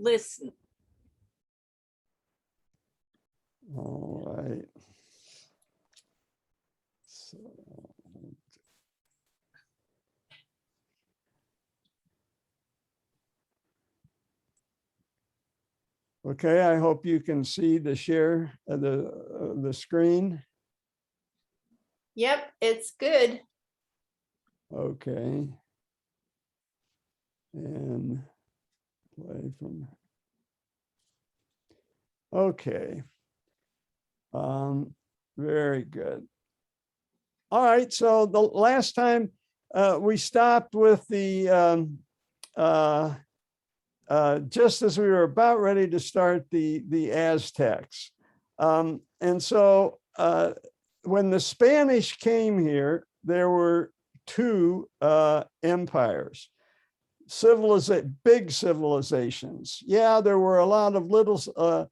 listen. All right. So, okay, I hope you can see the share of the screen. Yep, it's good. Okay. And play from. Okay. Very good. All right. So the last time we stopped with the just as we were about ready to start the Aztecs. And so when the Spanish came here, there were two empires, big civilizations. Yeah, there were a lot of little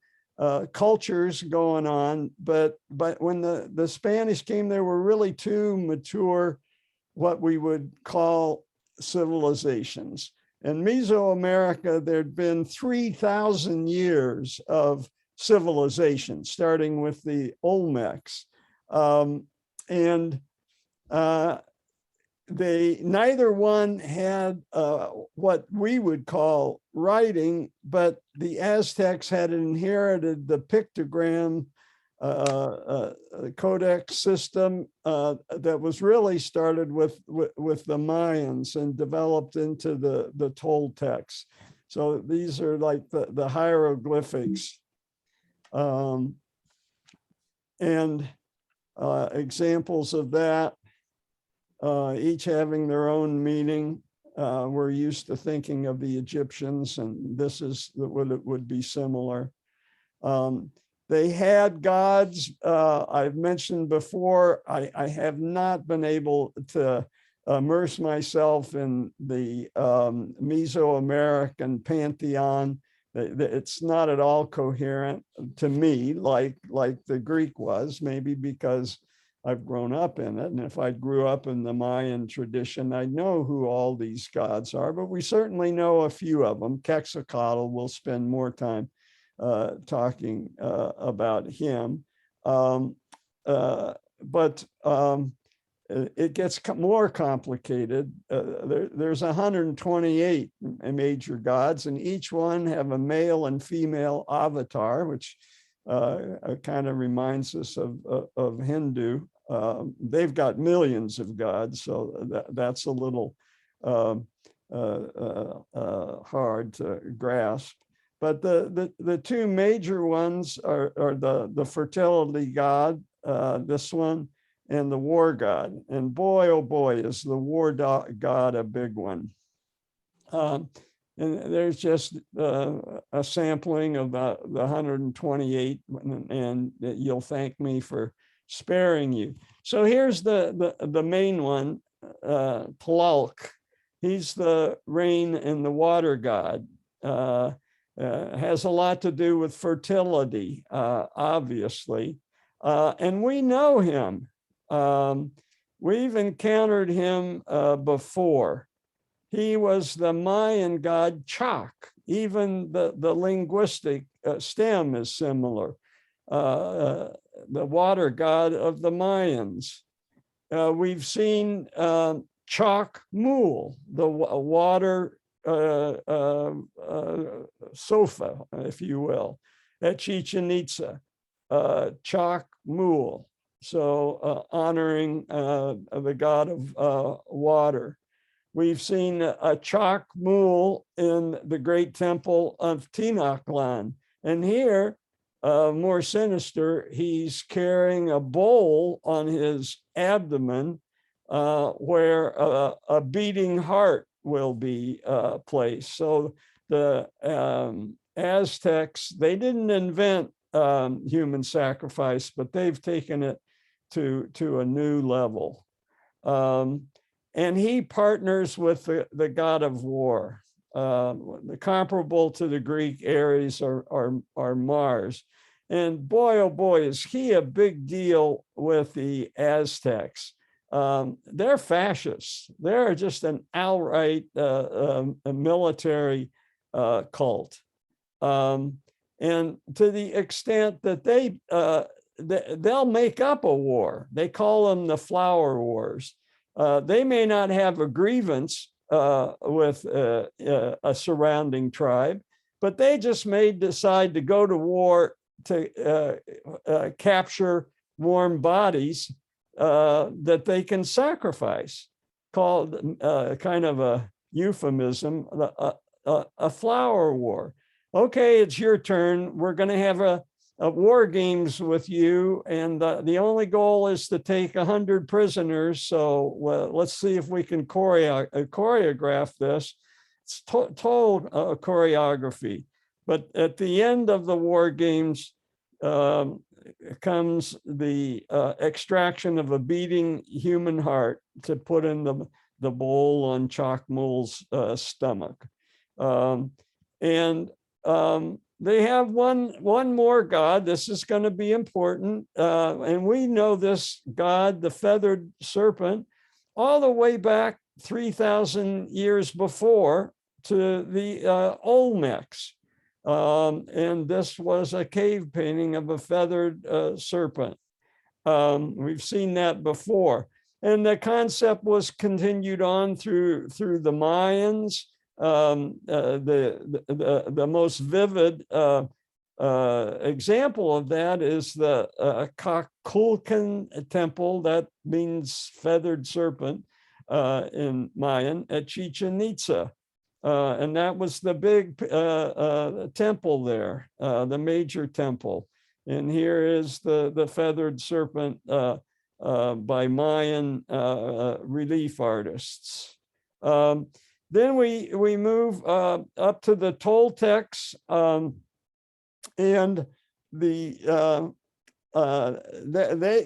cultures going on, but when the Spanish came, there were really two mature, what we would call civilizations. In Mesoamerica, there'd been 3,000 years of civilization, starting with the Olmecs. Neither one had what we would call writing, but the Aztecs had inherited the pictogram codex system that was really started with the Mayans and developed into the Toltecs. So these are like the hieroglyphics, and examples of that, each having their own meaning. We're used to thinking of the Egyptians, and this is what it would be similar. They had gods. I've mentioned before, I have not been able to immerse myself in the Mesoamerican pantheon. It's not at all coherent to me, like the Greek was, maybe because I've grown up in it. And if I grew up in the Mayan tradition, I'd know who all these gods are, but we certainly know a few of them. Quetzalcoatl, we'll spend more time talking about him. But it gets more complicated. There's 128 major gods, and each one have a male and female avatar, which kind of reminds us of Hindu. They've got millions of gods, so that's a little hard to grasp. But the two major ones are the fertility god, this one, and the war god. And boy, oh boy, is the war god a big one. And there's just a sampling of the 128, and you'll thank me for sparing you. So here's the main one, Tlaloc. He's the rain and the water god. Has a lot to do with fertility, obviously. And we know him. We've encountered him before. He was the Mayan god Chac. Even the linguistic stem is similar. The water god of the Mayans. We've seen Chac Mul, the water sofa, if you will, at Chichen Itza, Chac Mul. So honoring the god of water. We've seen a Chac Mul in the great temple of Tenochtitlan. And here, more sinister, he's carrying a bowl on his abdomen where a beating heart will be placed. So the Aztecs, they didn't invent human sacrifice, but they've taken it to a new level. And he partners with the god of war. Comparable to the Greek Ares or Mars. And boy, oh boy, is he a big deal with the Aztecs. They're fascists. They're just an outright military cult. And to the extent that they'll make up a war. They call them the flower wars. They may not have a grievance with a surrounding tribe, but they just may decide to go to war to capture warm bodies that they can sacrifice, called kind of a euphemism, a flower war. Okay, it's your turn. We're going to have a war games with you, and the only goal is to take 100 prisoners. So let's see if we can choreograph this. It's told choreography, but at the end of the war games comes the extraction of a beating human heart to put in the bowl on Chocmul's stomach, and they have one more god. This is going to be important. And we know this god, the feathered serpent, all the way back 3,000 years before to the Olmecs. And this was a cave painting of a feathered serpent. We've seen that before. And the concept was continued on through the Mayans. The most vivid example of that is the Kukulkan temple, that means feathered serpent in Mayan, at Chichen Itza. And that was the big temple there, the major temple. And here is the feathered serpent by Mayan relief artists. Then we move up to the Toltecs, and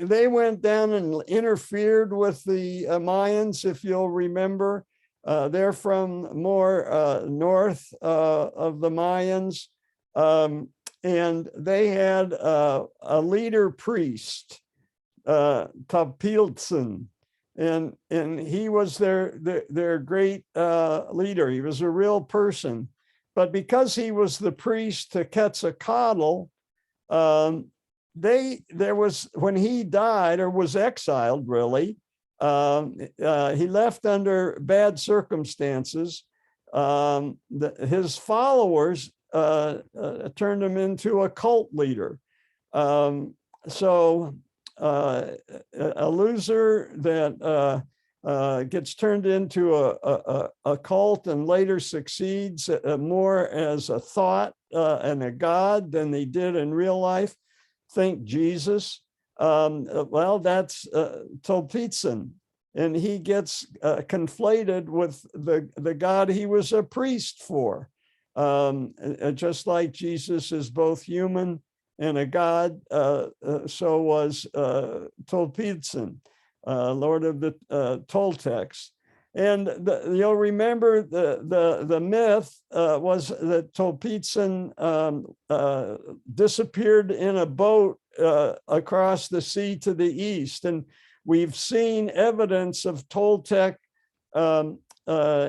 they went down and interfered with the Mayans, if you'll remember. They're from more north of the Mayans, and they had a leader priest, Tapiltzin. And he was their great leader. He was a real person, but because he was the priest to Quetzalcoatl, when he died or was exiled, really, he left under bad circumstances. His followers turned him into a cult leader. A loser that gets turned into a cult and later succeeds more as a thought and a god than they did in real life. Think Jesus. Well, that's Tolpitzin, and he gets conflated with the god he was a priest for. Just like Jesus is both human and a god, so was Tolpitzin, Lord of the Toltecs. And you'll remember the myth was that Tolpitzin disappeared in a boat across the sea to the east. And we've seen evidence of Toltec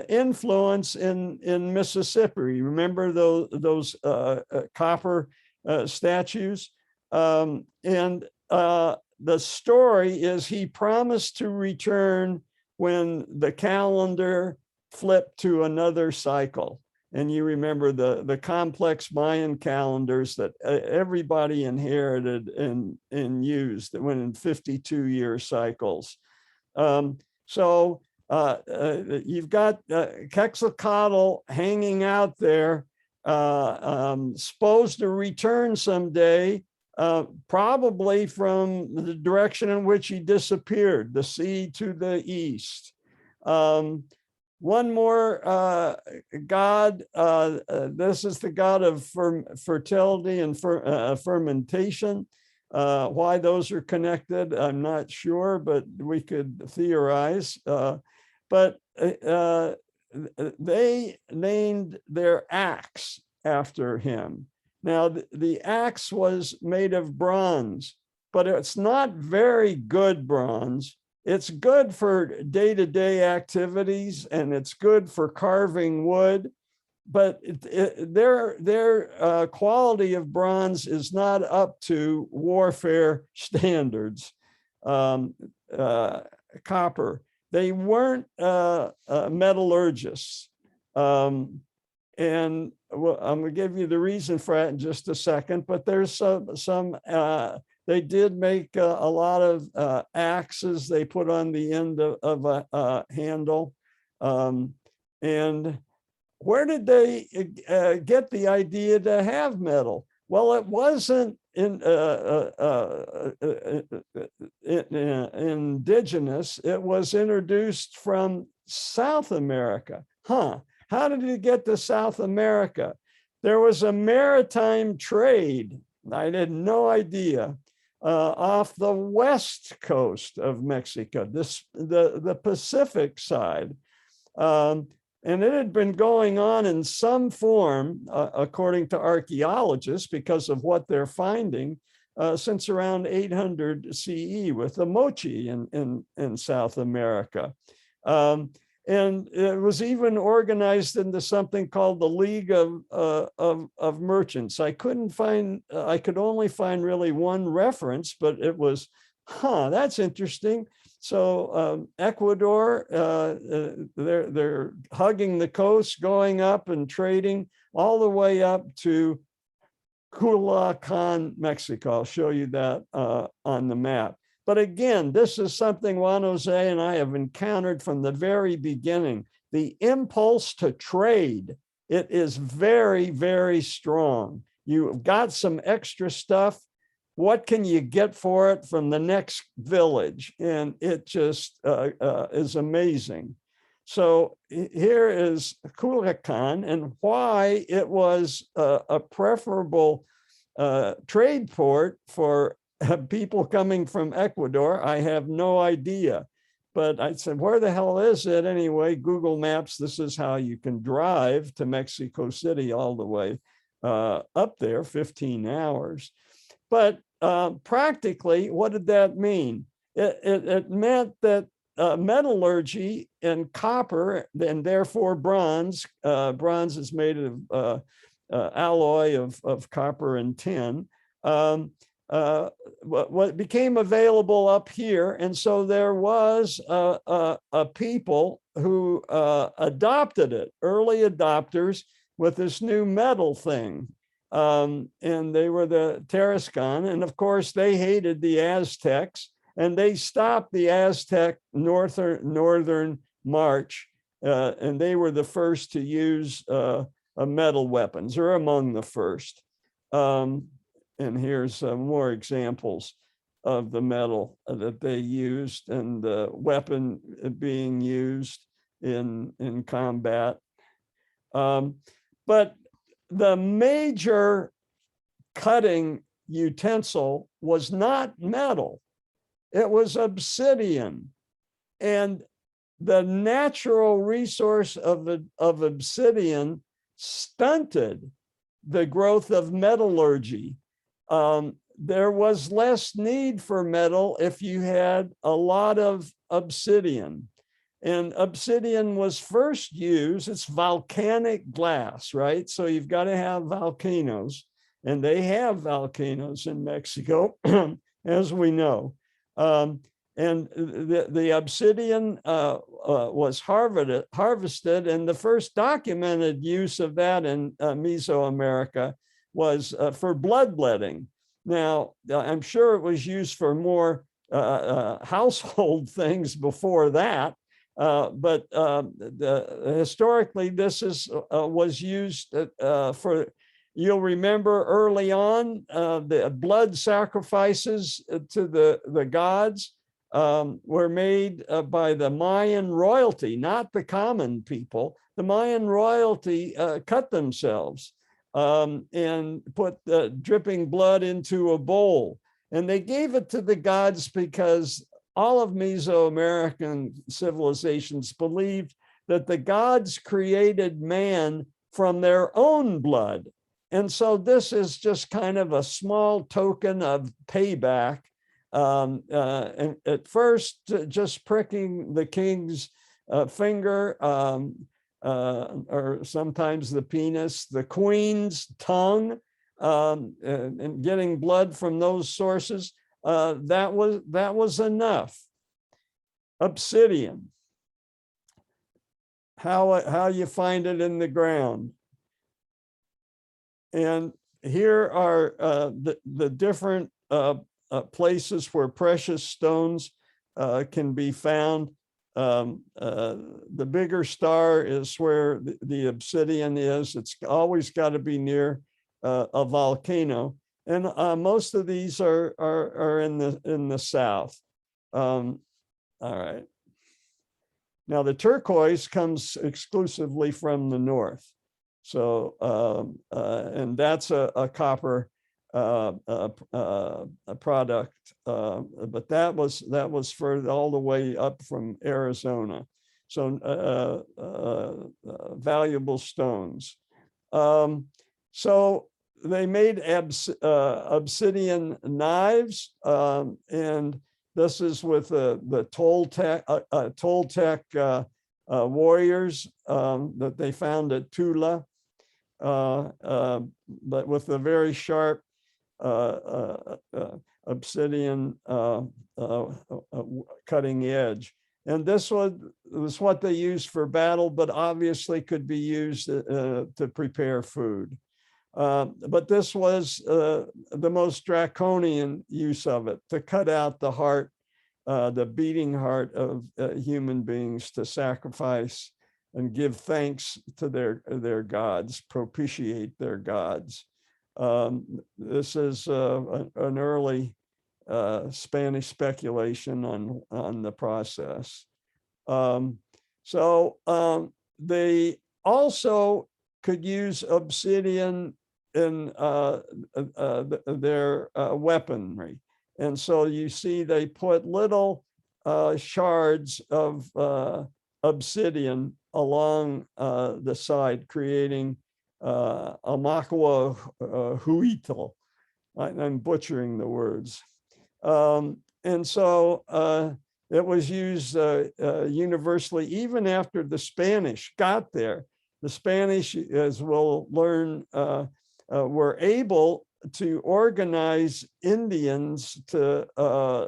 influence in Mississippi. Remember those copper statues? And the story is he promised to return when the calendar flipped to another cycle. And you remember the complex Mayan calendars that everybody inherited and used that went in 52-year cycles. So you've got Quetzalcoatl hanging out there, supposed to return someday, probably from the direction in which he disappeared, the sea to the east. One more god, this is the god of fertility and fermentation. Why those are connected, I'm not sure, but we could theorize. But they named their axe after him. Now, the axe was made of bronze, but it's not very good bronze. It's good for day-to-day activities, and it's good for carving wood, but their quality of bronze is not up to warfare standards. Copper. They weren't metallurgists. And well, I'm going to give you the reason for that in just a second, but there's some they did make a lot of axes they put on the end of a handle. And where did they get the idea to have metal? Well, it wasn't indigenous. It was introduced from South America. How did it get to South America? There was a maritime trade, I had no idea, off the west coast of Mexico, the Pacific side. And it had been going on in some form, according to archaeologists, because of what they're finding, since around 800 CE with the mochi in South America. And it was even organized into something called the League of Merchants. I could only find really one reference, but it was, that's interesting. So Ecuador, they're hugging the coast, going up and trading all the way up to Culiacan, Mexico. I'll show you that on the map. But again, this is something Juan Jose and I have encountered from the very beginning. The impulse to trade, it is very, very strong. You've got some extra stuff. What can you get for it from the next village? And it just is amazing. So here is Culiacan and why it was a preferable trade port for people coming from Ecuador. I have no idea, but I said, where the hell is it anyway? Google Maps, this is how you can drive to Mexico City all the way up there, 15 hours. But practically, what did that mean? It meant that metallurgy and copper, and therefore bronze, bronze is made of alloy of copper and tin, what became available up here. And so there was a people who adopted it, early adopters with this new metal thing. And they were the Tarascan. And of course, they hated the Aztecs and they stopped the Aztec northern march. And they were the first to use metal weapons, or among the first. And here's more examples of the metal that they used and the weapon being used in combat. But the major cutting utensil was not metal, it was obsidian. And the natural resource of obsidian stunted the growth of metallurgy. There was less need for metal if you had a lot of obsidian. And obsidian was first used, it's volcanic glass, right? So you've got to have volcanoes, and they have volcanoes in Mexico, as we know. And the obsidian was harvested, and the first documented use of that in Mesoamerica was for bloodletting. Now, I'm sure it was used for more household things before that, but historically, this was used for, you'll remember early on, the blood sacrifices to the gods were made by the Mayan royalty, not the common people. The Mayan royalty cut themselves and put the dripping blood into a bowl. And they gave it to the gods because all of Mesoamerican civilizations believed that the gods created man from their own blood. And so this is just kind of a small token of payback. And at first, just pricking the king's finger, or sometimes the penis, the queen's tongue, and getting blood from those sources. That was enough. Obsidian, how you find it in the ground. And here are the different places where precious stones can be found. The bigger star is where the obsidian is. It's always got to be near a volcano, and most of these are in the south. All right. Now the turquoise comes exclusively from the north. So, and that's a copper a product, but that was for all the way up from Arizona. So valuable stones. So they made obsidian knives, and this is with the Toltec warriors that they found at Tula, but with a very sharp obsidian cutting edge. And this was what they used for battle, but obviously could be used to prepare food. But this was the most draconian use of it, to cut out the heart, the beating heart of human beings, to sacrifice and give thanks to their gods, propitiate their gods. This is an early Spanish speculation on the process. They also could use obsidian in their weaponry. And so you see they put little shards of obsidian along the side, creating Amakua Huitl. I'm butchering the words. And so it was used universally, even after the Spanish got there. The Spanish, as we'll learn, were able to organize Indians to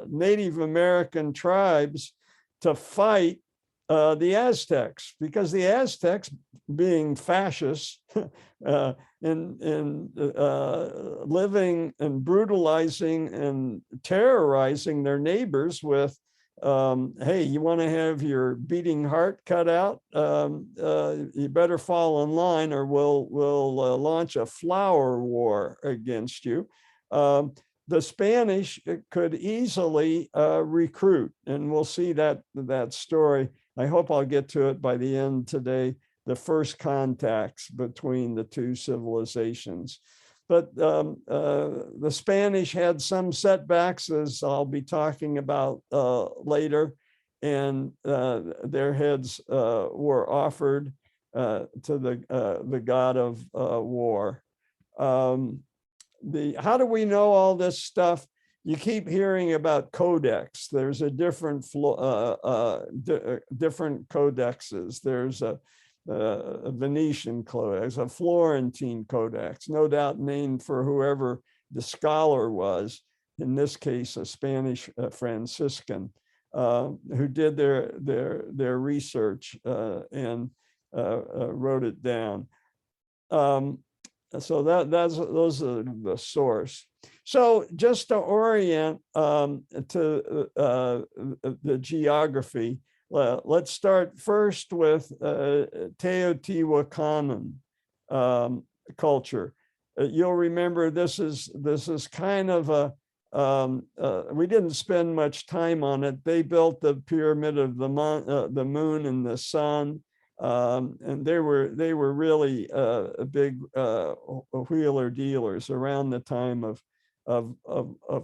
Native American tribes to fight the Aztecs, because the Aztecs, being fascists and living and brutalizing and terrorizing their neighbors with, hey, you want to have your beating heart cut out? You better fall in line, or we'll launch a flower war against you. The Spanish could easily recruit, and we'll see that story. I hope I'll get to it by the end today, the first contacts between the two civilizations. But the Spanish had some setbacks, as I'll be talking about later, and their heads were offered to the god of war. How do we know all this stuff? You keep hearing about codex. There's a different different codexes. There's a Venetian codex, a Florentine codex, no doubt named for whoever the scholar was, in this case a Spanish Franciscan, who did their research and wrote it down. So those are the source. So just to orient to the geography, let's start first with Teotihuacan culture. You'll remember this is kind of a we didn't spend much time on it. They built the pyramid of the moon and the sun, and they were really big wheeler dealers around the time of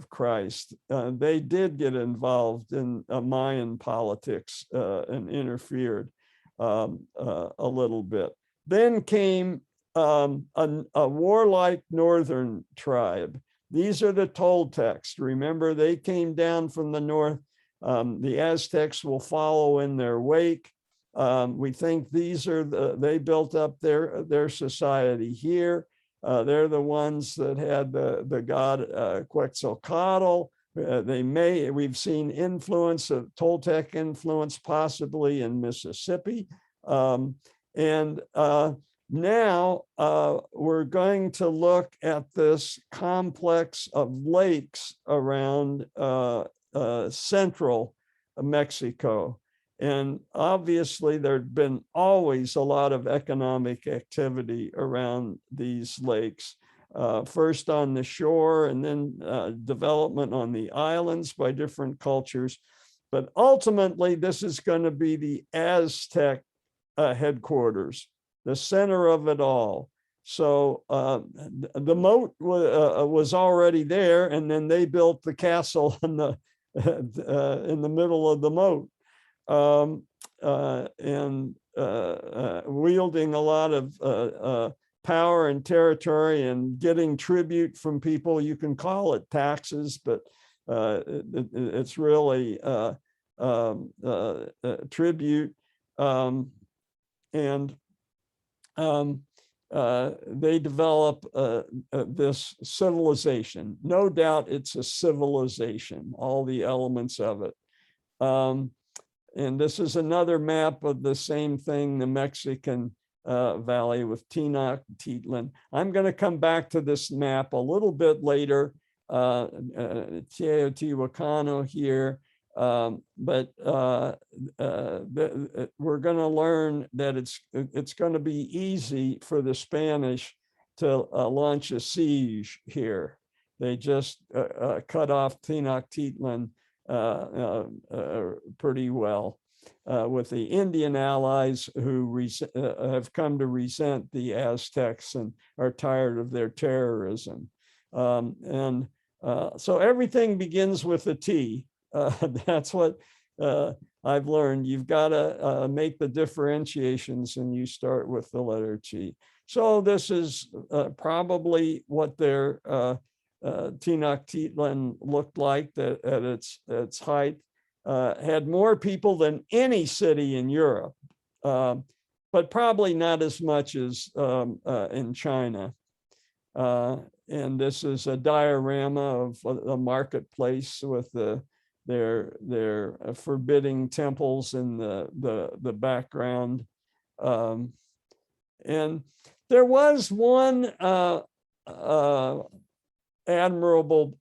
Christ. They did get involved in Mayan politics and interfered a little bit. Then came a warlike northern tribe. These are the Toltecs. Remember, they came down from the north. The Aztecs will follow in their wake. We think these are they built up their society here. They're the ones that had the god Quetzalcoatl. We've seen influence of Toltec influence possibly in Mississippi. And now we're going to look at this complex of lakes around central Mexico. And obviously there'd been always a lot of economic activity around these lakes, first on the shore and then development on the islands by different cultures. But ultimately, this is going to be the Aztec headquarters, the center of it all. So the moat was already there, and then they built the castle in the middle of the moat. And wielding a lot of power and territory and getting tribute from people. You can call it taxes, but it's really tribute. They develop this civilization. No doubt it's a civilization, all the elements of it. And this is another map of the same thing, the Mexican Valley with Tenochtitlan. I'm going to come back to this map a little bit later, Teotihuacano here, but we're going to learn that it's going to be easy for the Spanish to launch a siege here. They just cut off Tenochtitlan pretty well, with the Indian allies who have come to resent the Aztecs and are tired of their terrorism. So everything begins with a T. That's what I've learned. You've got to make the differentiations, and you start with the letter T. So this is probably what their Tenochtitlan looked like at its height. Had more people than any city in Europe, but probably not as much as in China. And this is a diorama of a marketplace with their forbidding temples in the background. And there was one admirable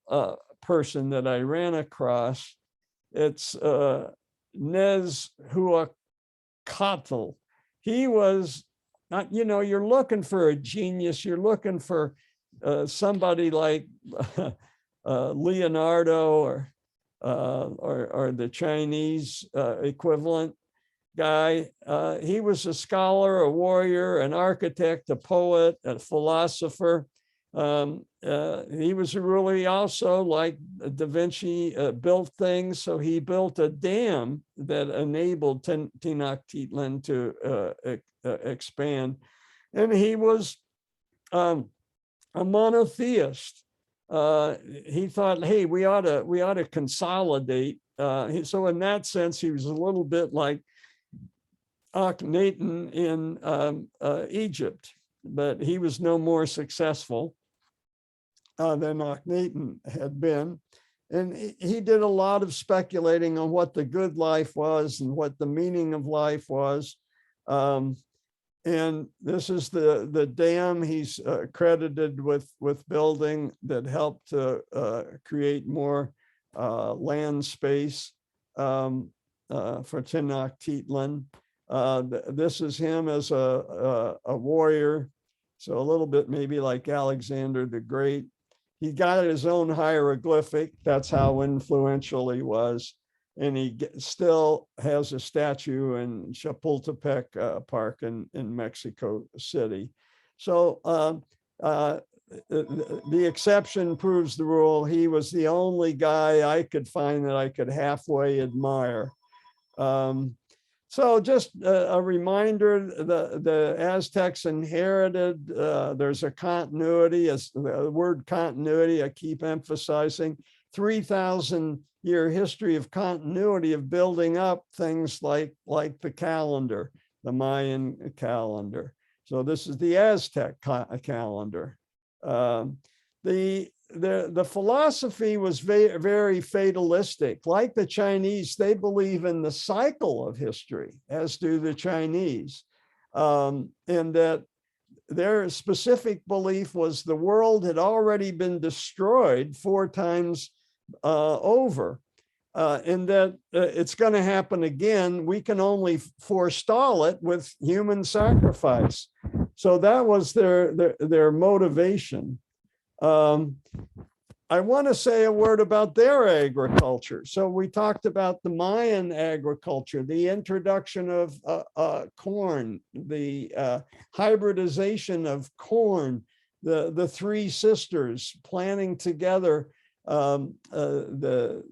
person that I ran across. It's Nezhuacatl. He was not, you're looking for a genius. You're looking for somebody like Leonardo or the Chinese equivalent guy. He was a scholar, a warrior, an architect, a poet, a philosopher. He was really also, like Da Vinci, built things. So he built a dam that enabled Tenochtitlan to expand. And he was a monotheist. He thought, hey, we ought to consolidate. So in that sense, he was a little bit like Akhenaten in Egypt, but he was no more successful than Akhenaten had been. And he did a lot of speculating on what the good life was and what the meaning of life was. And this is the dam he's credited with building that helped to create more land space for Tenochtitlan. This is him as a warrior, so a little bit maybe like Alexander the Great. He got his own hieroglyphic. That's how influential he was. And he still has a statue in Chapultepec Park in Mexico City. So the exception proves the rule. He was the only guy I could find that I could halfway admire. So just a reminder, the Aztecs inherited, there's a continuity, as the word continuity I keep emphasizing, 3,000-year history of continuity of building up things like the calendar, the Mayan calendar. So this is the Aztec calendar. The philosophy was very, very fatalistic. Like the Chinese, they believe in the cycle of history, as do the Chinese. And that their specific belief was the world had already been destroyed 4 times over, and that it's going to happen again. We can only forestall it with human sacrifice. So that was their motivation. I want to say a word about their agriculture. So we talked about the Mayan agriculture, the introduction of corn, the hybridization of corn, the 3 sisters planting together the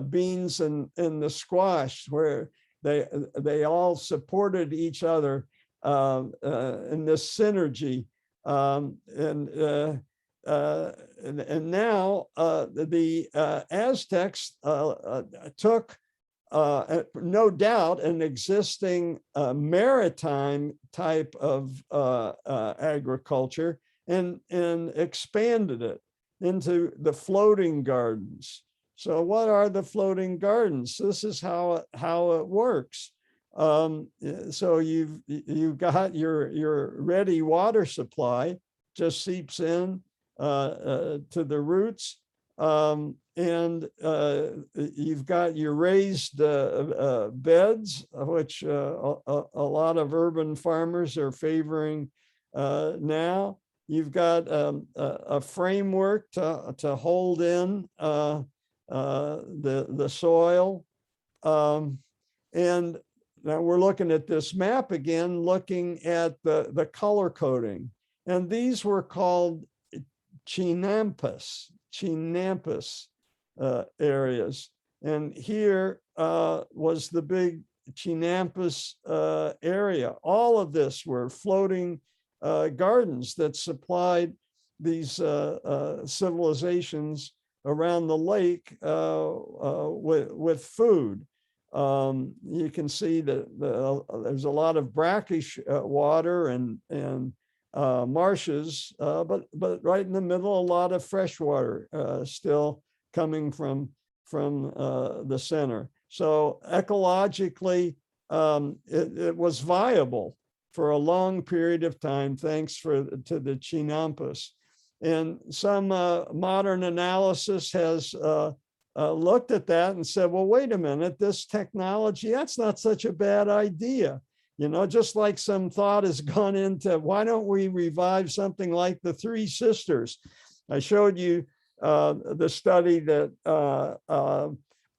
beans and the squash, where they all supported each other in this synergy. And now the Aztecs took, no doubt, an existing maritime type of agriculture and expanded it into the floating gardens. So what are the floating gardens? This is how it works. So you've got your ready water supply, just seeps in to the roots, and you've got your raised beds, which a lot of urban farmers are favoring now. You've got a framework to hold in the soil, and now we're looking at this map again, looking at the color coding, and these were called chinampas areas. And here was the big chinampas area. All of this were floating gardens that supplied these civilizations around the lake with food. You can see that there's a lot of brackish water and marshes, but right in the middle, a lot of fresh water still coming from the center. So ecologically, it was viable for a long period of time, thanks to the chinampas. And some modern analysis has looked at that and said, well, wait a minute, this technology, that's not such a bad idea. You know, just like some thought has gone into, why don't we revive something like the 3 sisters? I showed you the study that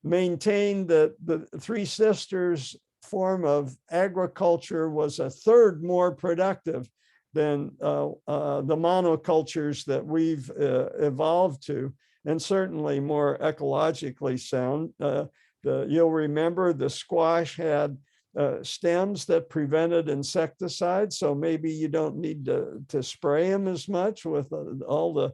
maintained that the 3 sisters form of agriculture was a third more productive than the monocultures that we've evolved to, and certainly more ecologically sound. You'll remember the squash had stems that prevented insecticides, so maybe you don't need to spray them as much with all the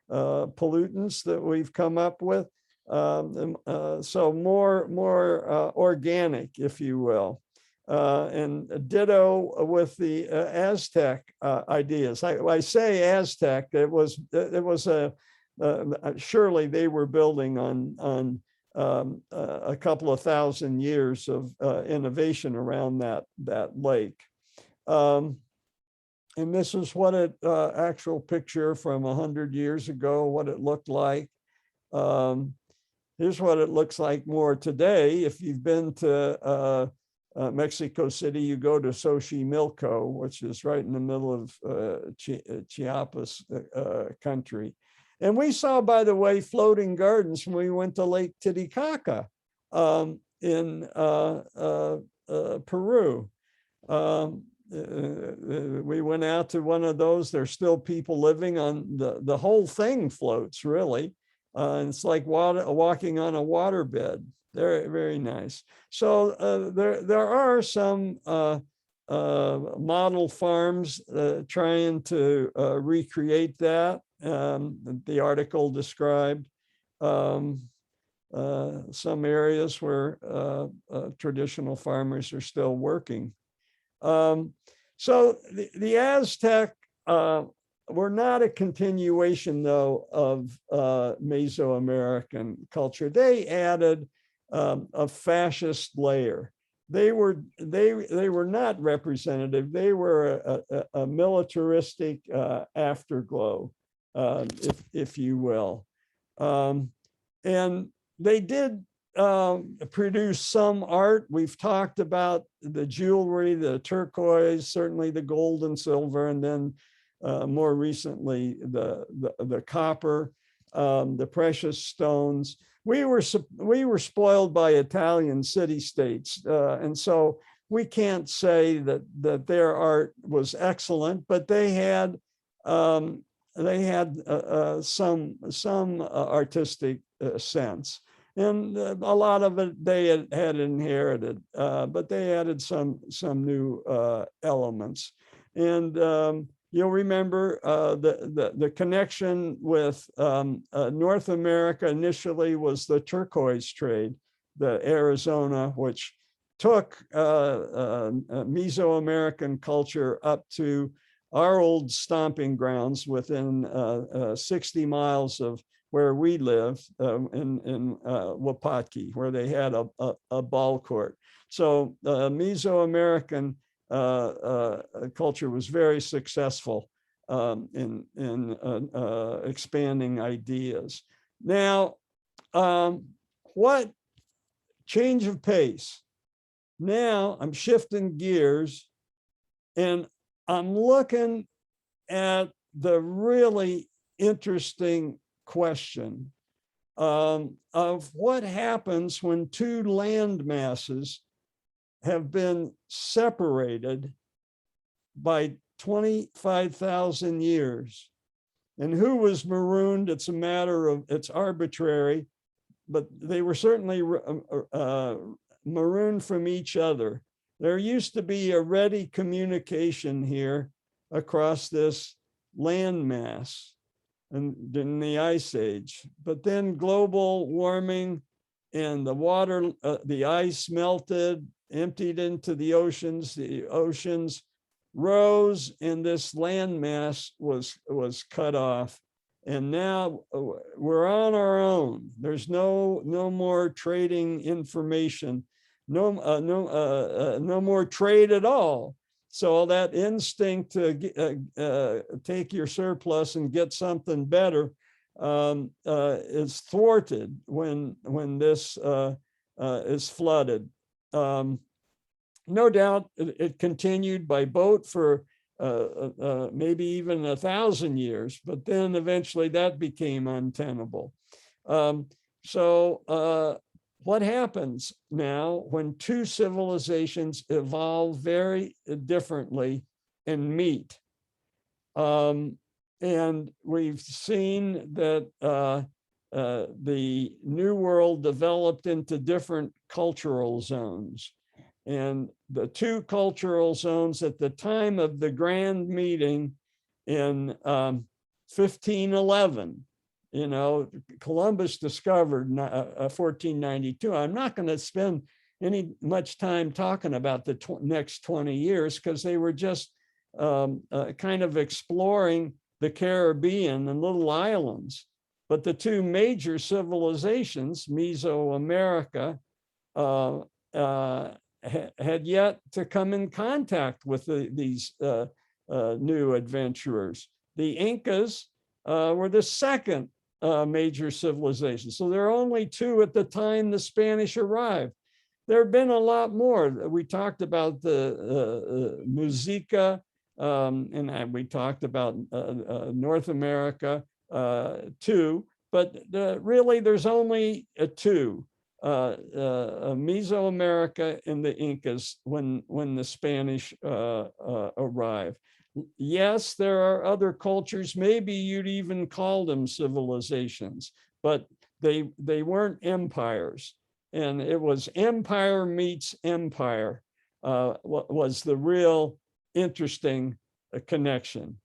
pollutants that we've come up with. So more organic, if you will. And ditto with the Aztec ideas. I say Aztec, it was surely they were building on a couple of thousand years of innovation around that lake. And this is what it actual picture from 100 years ago, what it looked like. Here's what it looks like more today. If you've been to Mexico City, you go to Xochimilco, which is right in the middle of Chiapas country. And we saw, by the way, floating gardens when we went to Lake Titicaca in Peru. We went out to one of those. There's still people living on the whole thing floats, really. And it's like walking on a waterbed. Very, very nice. So there are some model farms trying to recreate that. The article described. some areas where traditional farmers are still working. So the Aztec were not a continuation, though, of Mesoamerican culture. They added a fascist layer. They were not representative. They were a militaristic afterglow, if you will. And they did produce some art. We've talked about the jewelry, the turquoise, certainly the gold and silver, and then more recently the copper, the precious stones. We were spoiled by Italian city-states, and so we can't say that their art was excellent, but they had some artistic sense, and a lot of it they had inherited, but they added some new elements. And you'll remember the connection with North America initially was the turquoise trade, the Arizona, which took Mesoamerican culture up to our old stomping grounds within 60 miles of where we live in Wapatki, where they had a ball court. So Mesoamerican culture was very successful in expanding ideas. Now, what change of pace? Now I'm shifting gears and I'm looking at the really interesting question of what happens when two land masses have been separated by 25,000 years. And who was marooned? It's a matter of, it's arbitrary, but they were certainly marooned from each other. There used to be a ready communication here across this landmass and in the Ice Age. But then global warming and the water, the ice melted, emptied into the oceans rose, and this landmass was cut off. And now we're on our own. There's no more trading information, no more trade at all. So that instinct to take your surplus and get something better is thwarted when this is flooded. No doubt it continued by boat for maybe even 1,000 years, but then eventually that became untenable. So what happens now when two civilizations evolve very differently and meet? And we've seen that the New World developed into different cultural zones. And the two cultural zones at the time of the grand meeting in 1511, you know, Columbus discovered 1492. I'm not going to spend much time talking about the next 20 years because they were just kind of exploring the Caribbean and little islands. But the two major civilizations, Mesoamerica, had yet to come in contact with these new adventurers. The Incas were the second major civilization. So there are only two at the time the Spanish arrived. There have been a lot more. We talked about the Muisca, and we talked about North America too, but really there's only two. Mesoamerica and the Incas when the Spanish arrived. Yes, there are other cultures, maybe you'd even call them civilizations, but they weren't empires. And it was empire meets empire was the real interesting connection.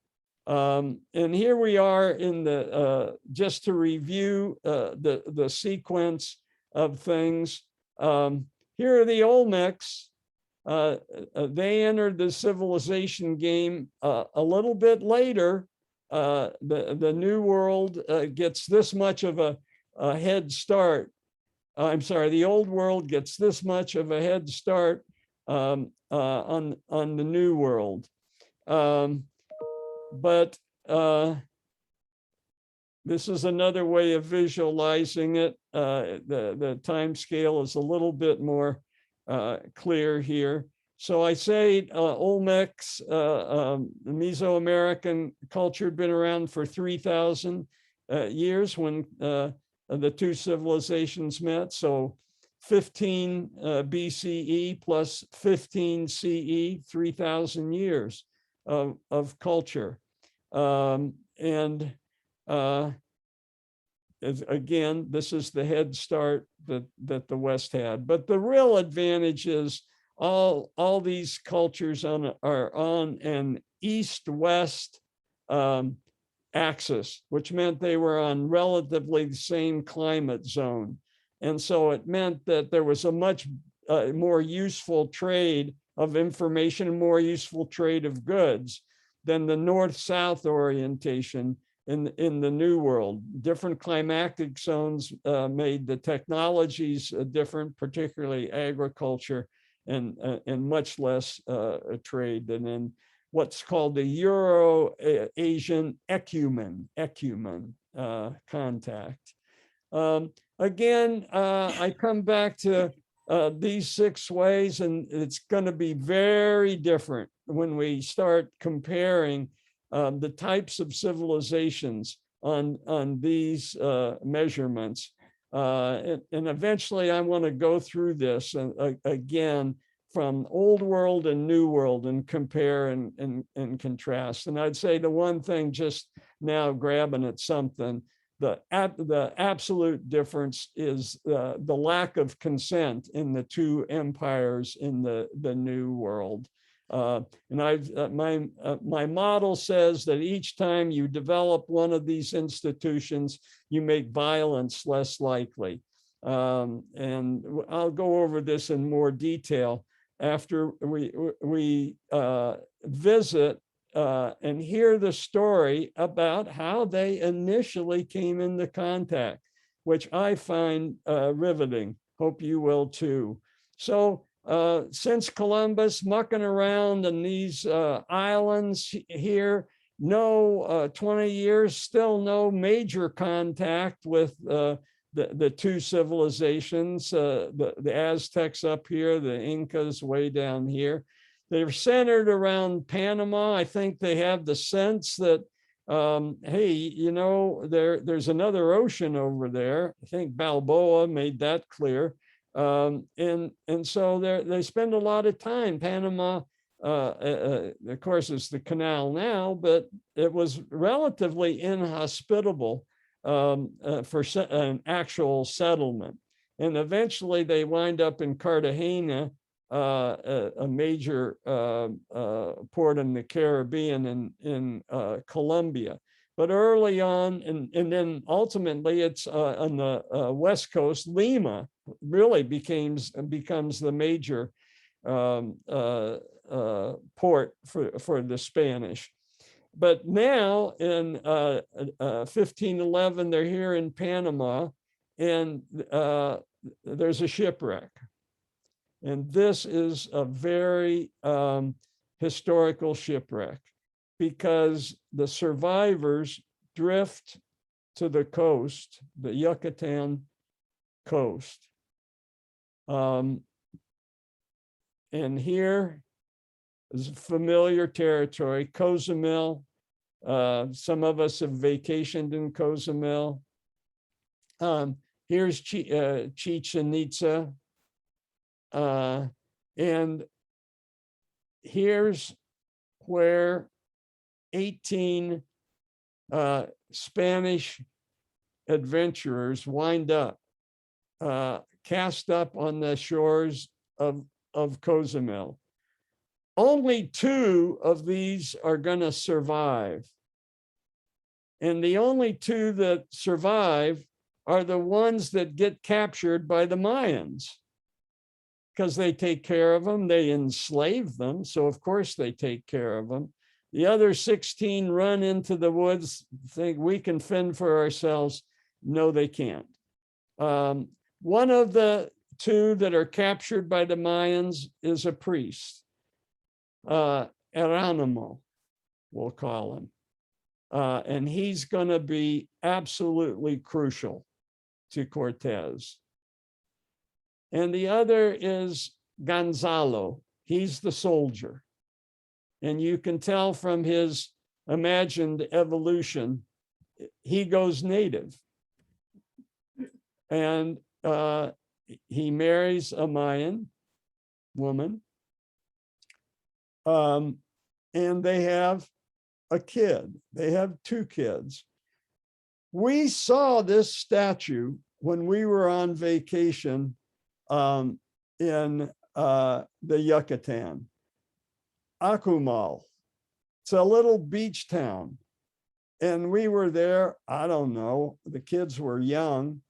And here we are in the, just to review the sequence of things. Here are the Olmecs. They entered the civilization game a little bit later. The New World gets this much of a head start. I'm sorry, the Old World gets this much of a head start on the New World. But this is another way of visualizing it. The time scale is a little bit more clear here. So I say Olmecs, the Mesoamerican culture had been around for 3,000 years when the two civilizations met. So 15 BCE plus 15 CE, 3,000 years of culture. Again, this is the head start that the West had. But the real advantage is all these cultures are on an east-west axis, which meant they were on relatively the same climate zone. And so it meant that there was a much more useful trade of information, more useful trade of goods than the north-south orientation in the New World. Different climatic zones made the technologies different, particularly agriculture, and much less trade than in what's called the Euro-Asian ecumen contact. Again, I come back to these 6 ways, and it's going to be very different when we start comparing the types of civilizations on these measurements. And eventually I want to go through this again from Old World and New World and compare and contrast. And I'd say the one thing, just now grabbing at something, the absolute difference is the lack of consent in the two empires in the New World. And my model says that each time you develop one of these institutions, you make violence less likely. And I'll go over this in more detail after we visit and hear the story about how they initially came into contact, which I find riveting. Hope you will too. So since Columbus mucking around in these islands here, 20 years, still no major contact with the two civilizations, the Aztecs up here, the Incas way down here. They're centered around Panama. I think they have the sense that, hey, you know, there's another ocean over there. I think Balboa made that clear. And so they spend a lot of time. Panama, of course, it's the canal now, but it was relatively inhospitable for an actual settlement. And eventually they wind up in Cartagena, a major port in the Caribbean in Colombia. But early on, and then ultimately it's on the West Coast, Lima really becomes the major port for the Spanish. But now in 1511, they're here in Panama, and there's a shipwreck. And this is a very historical shipwreck, because the survivors drift to the coast, the Yucatan coast. And here is familiar territory, Cozumel. Some of us have vacationed in Cozumel. Here's Chichen Itza. And here's where 18 Spanish adventurers wind up, cast up on the shores of Cozumel. Only 2 of these are going to survive. And the only two that survive are the ones that get captured by the Mayans, because they take care of them, they enslave them, so of course they take care of them. The other 16 run into the woods, think we can fend for ourselves. No, they can't. One of the two that are captured by the Mayans is a priest, Eranimo, we'll call him. And he's going to be absolutely crucial to Cortez. And the other is Gonzalo. He's the soldier. And you can tell from his imagined evolution, he goes native. And he marries a Mayan woman. And they have a kid. They have two kids. We saw this statue when we were on vacation in the Yucatan, Akumal. It's a little beach town. And we were there, I don't know, the kids were young.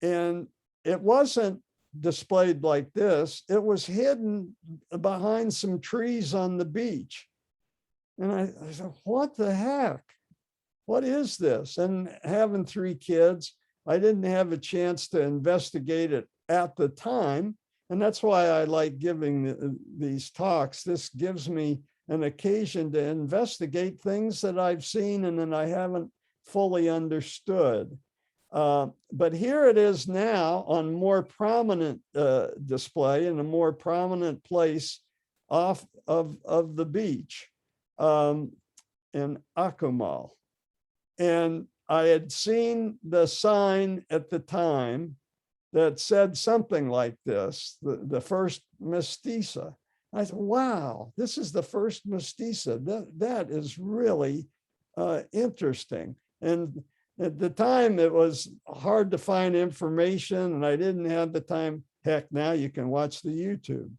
And it wasn't displayed like this. It was hidden behind some trees on the beach. And I said, what the heck? What is this? And having three kids, I didn't have a chance to investigate it at the time. And that's why I like giving these talks. This gives me an occasion to investigate things that I've seen and that I haven't fully understood. But here it is now on more prominent display in a more prominent place off of the beach in Akumal. And I had seen the sign at the time that said something like this, the first mestiza. I said, wow, this is the first mestiza. That is really interesting. And at the time, it was hard to find information, and I didn't have the time. Heck, now you can watch the YouTube.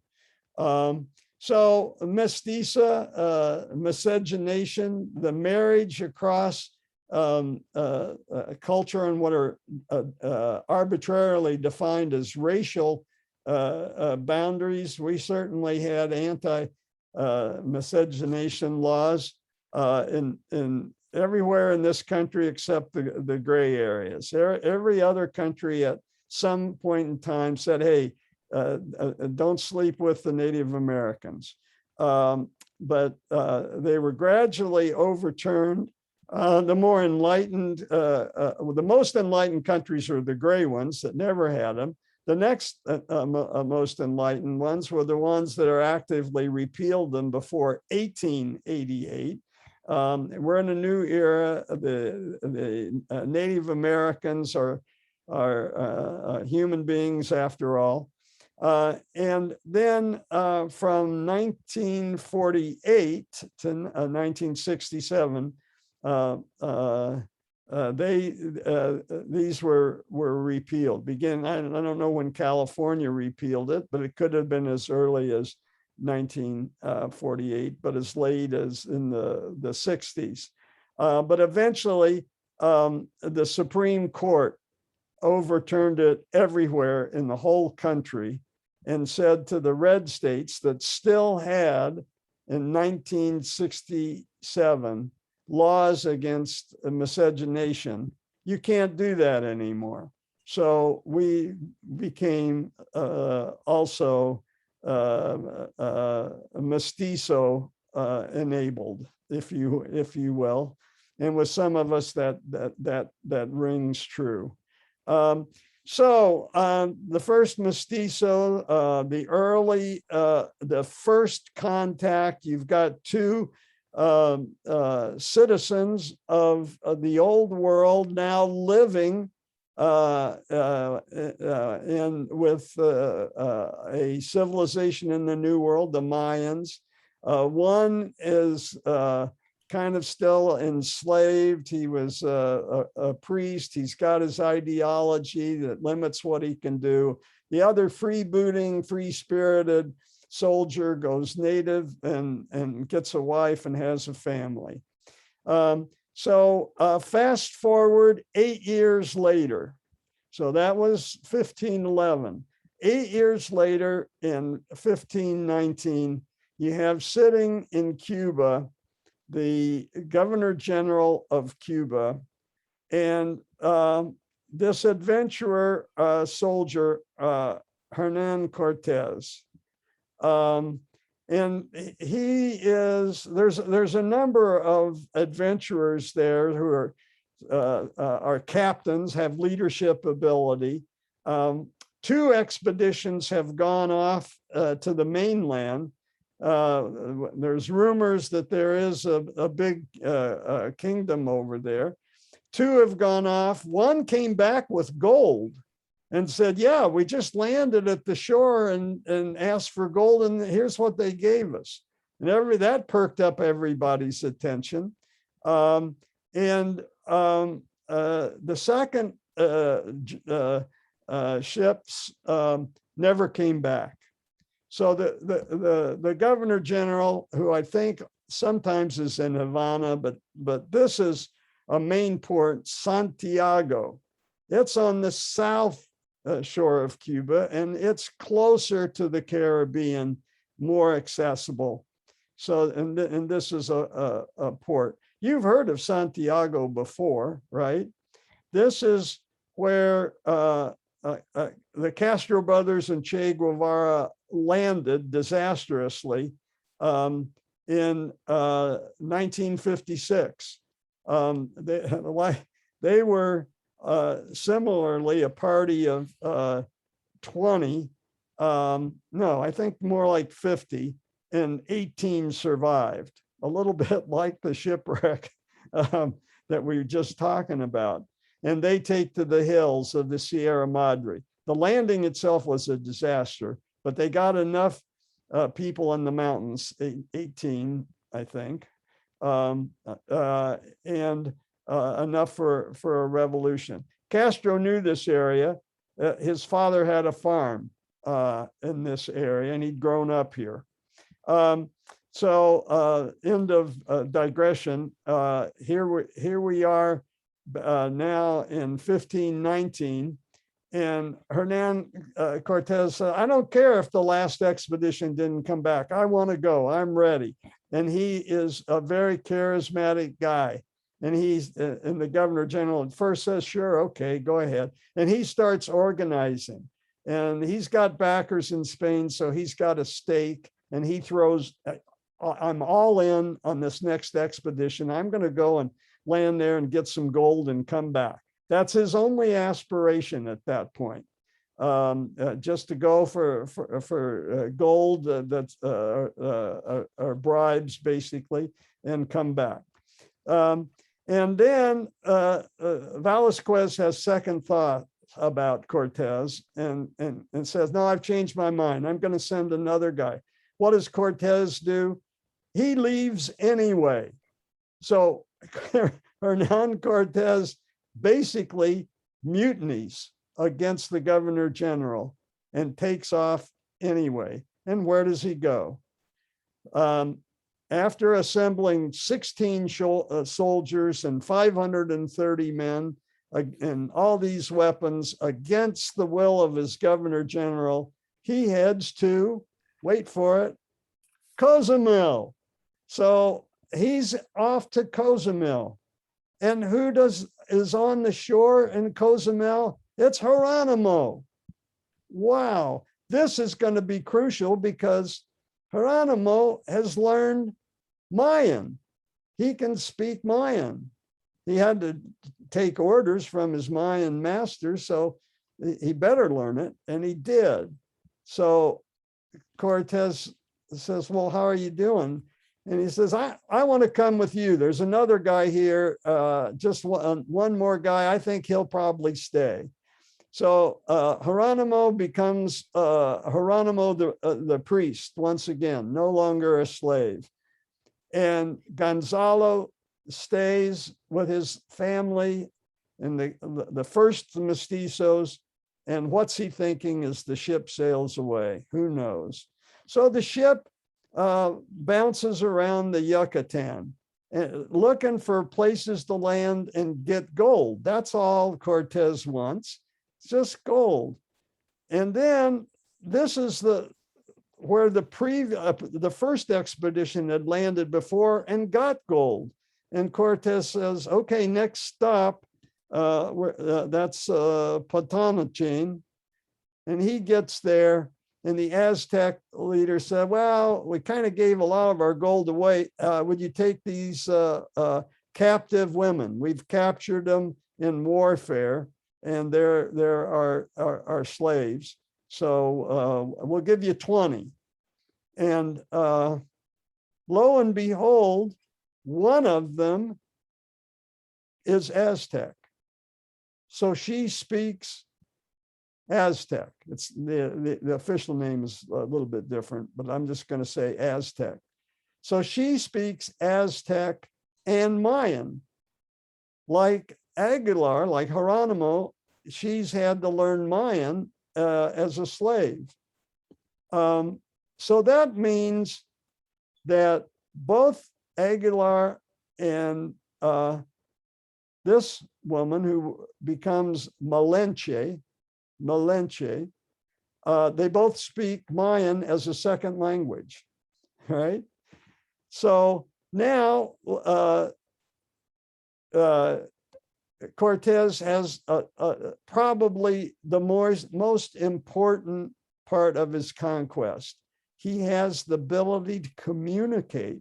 So mestiza, miscegenation, the marriage across culture and what are arbitrarily defined as racial boundaries. We certainly had anti-miscegenation laws in everywhere in this country except the gray areas. Every other country at some point in time said, hey, don't sleep with the Native Americans. But they were gradually overturned. The more enlightened, the most enlightened countries are the gray ones that never had them. The next most enlightened ones were the ones that are actively repealed them before 1888. We're in a new era. The Native Americans are human beings after all. And then from 1948 to 1967, these were repealed. I don't know when California repealed it, but it could have been as early as 1948, but as late as in the 60s. But eventually, the Supreme Court overturned it everywhere in the whole country and said to the red states that still had, in 1967, laws against miscegenation, you can't do that anymore. So we became also mestizo enabled, if you will, and with some of us that rings true. So the first mestizo, the first contact, you've got two citizens of the old world now living with a civilization in the New World, the Mayans. One is kind of still enslaved. He was a priest. He's got his ideology that limits what he can do. The other freebooting, free-spirited soldier goes native and gets a wife and has a family. So fast forward 8 years later. So that was 1511. 8 years later, in 1519, you have sitting in Cuba the Governor General of Cuba, and this adventurer soldier, Hernan Cortez. And there's a number of adventurers there who are captains, have leadership ability. 2 expeditions have gone off to the mainland. There's rumors that there is a big kingdom over there. 2 have gone off. 1 came back with gold and said, yeah, we just landed at the shore and asked for gold, and here's what they gave us. And that perked up everybody's attention. The second ships never came back. So the Governor General, who I think sometimes is in Havana, but this is a main port, Santiago. It's on the south shore of Cuba, and it's closer to the Caribbean, more accessible. So, and this is a port. You've heard of Santiago before, right? This is where the Castro brothers and Che Guevara landed disastrously in 1956. They were similarly a party of 20, no, I think more like 50, and 18 survived, a little bit like the shipwreck that we were just talking about. And they take to the hills of the Sierra Madre. The landing itself was a disaster, but they got enough people in the mountains, 18, I think, and enough for a revolution. Castro knew this area. His father had a farm in this area, and he'd grown up here. End of digression. Here we are now in 1519, and Hernan Cortez said, I don't care if the last expedition didn't come back. I want to go. I'm ready. And he is a very charismatic guy. And and the Governor General at first says, sure, okay, go ahead. And he starts organizing. And he's got backers in Spain, so he's got a stake, and he throws, I'm all in on this next expedition. I'm going to go and land there and get some gold and come back. That's his only aspiration at that point, just to go for gold or bribes, basically, and come back. And then Velasquez has second thought about Cortez and says, no, I've changed my mind. I'm going to send another guy. What does Cortez do? He leaves anyway. So Hernan Cortez basically mutinies against the Governor General and takes off anyway. And where does he go? After assembling 16 soldiers and 530 men and all these weapons against the will of his Governor General, he heads to, wait for it, Cozumel. So he's off to Cozumel. And who is on the shore in Cozumel? It's Geronimo. Wow, this is going to be crucial because Geronimo has learned Mayan. He can speak Mayan. He had to take orders from his Mayan master, so he better learn it, and he did. So Cortez says, well, how are you doing? And he says, I want to come with you. There's another guy here, just one more guy. I think he'll probably stay. So Geronimo becomes Geronimo the priest once again, no longer a slave. And Gonzalo stays with his family and the first mestizos. And what's he thinking as the ship sails away? Who knows? So the ship bounces around the Yucatan, looking for places to land and get gold. That's all Cortez wants, just gold. And then this is where the first expedition had landed before and got gold. And Cortez says, okay, next stop, that's Patanachin. And he gets there, and the Aztec leader said, well, we kind of gave a lot of our gold away. Would you take these captive women? We've captured them in warfare, and they're our slaves. So we'll give you 20. And lo and behold, one of them is Aztec. So she speaks Aztec. It's the official name is a little bit different, but I'm just going to say Aztec. So she speaks Aztec and Mayan. Like Aguilar, like Geronimo, she's had to learn Mayan as a slave. So that means that both Aguilar and this woman who becomes Malinche, they both speak Mayan as a second language, right? So now Cortez has probably the most important part of his conquest. He has the ability to communicate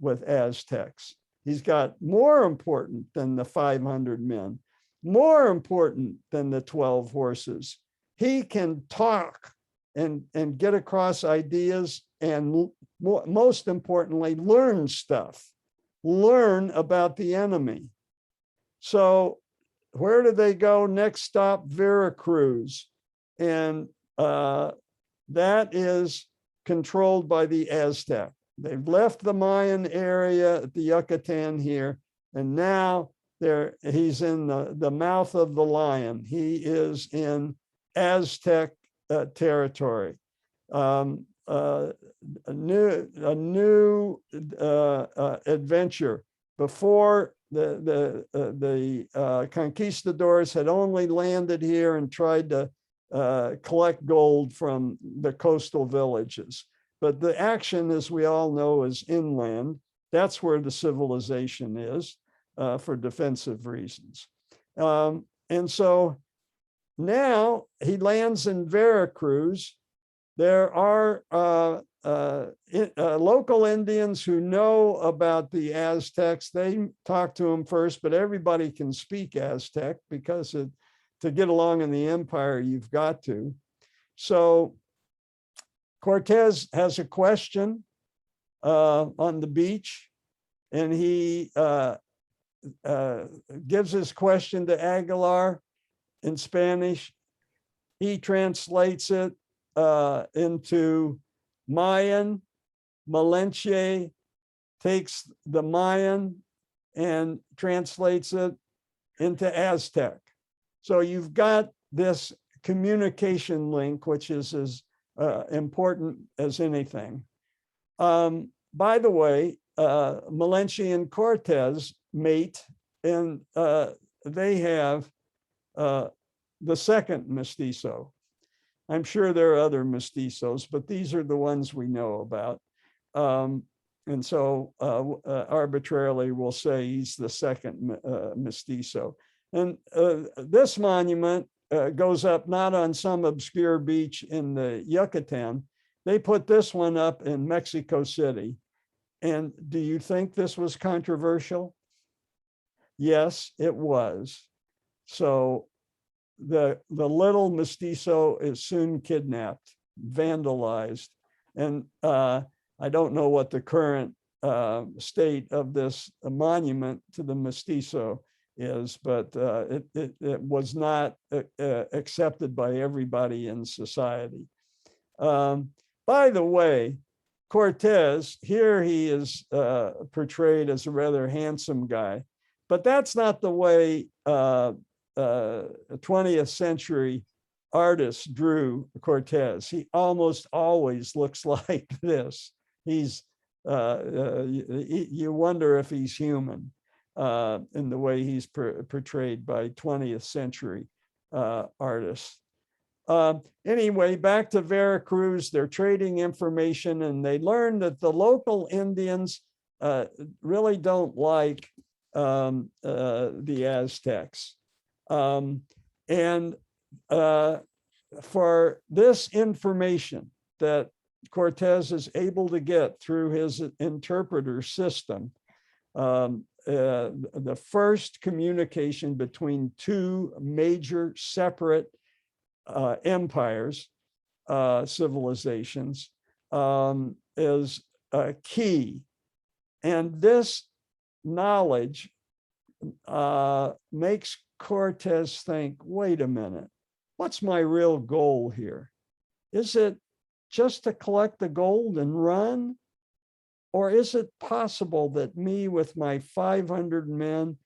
with Aztecs. He's got more important than the 500 men, more important than the 12 horses. He can talk and get across ideas, and most importantly, learn stuff, learn about the enemy. So where do they go? Next stop, Veracruz. And that is controlled by the Aztec. They've left the Mayan area at the Yucatan here, and now he's in the mouth of the lion. He is in Aztec territory. A new adventure. Before the conquistadors had only landed here and tried to collect gold from the coastal villages. But the action, as we all know, is inland. That's where the civilization is for defensive reasons. And so now he lands in Veracruz. There are local Indians who know about the Aztecs. They talk to them first, but everybody can speak Aztec because to get along in the empire, you've got to. So Cortez has a question on the beach, and he gives his question to Aguilar in Spanish. He translates it into Mayan. Malinche takes the Mayan and translates it into Aztec. So you've got this communication link, which is as important as anything. By the way, Malinche and Cortez mate, and they have the second mestizo. I'm sure there are other mestizos, but these are the ones we know about. And so arbitrarily we'll say he's the second mestizo. And this monument goes up not on some obscure beach in the Yucatan. They put this one up in Mexico City. And do you think this was controversial? Yes, it was. So the little mestizo is soon kidnapped, vandalized. And I don't know what the current state of this monument to the mestizo is, but it was not accepted by everybody in society. By the way, Cortez, here he is portrayed as a rather handsome guy, but that's not the way 20th century artists drew Cortez. He almost always looks like this. He's you wonder if he's human in the way he's portrayed by 20th century artists. Anyway, back to Veracruz, they're trading information, and they learn that the local Indians really don't like the Aztecs. And for this information that Cortez is able to get through his interpreter system, the first communication between two major separate empires, civilizations, is key. And this knowledge makes Cortez think, wait a minute, what's my real goal here? Is it just to collect the gold and run? Or is it possible that me with my 500 men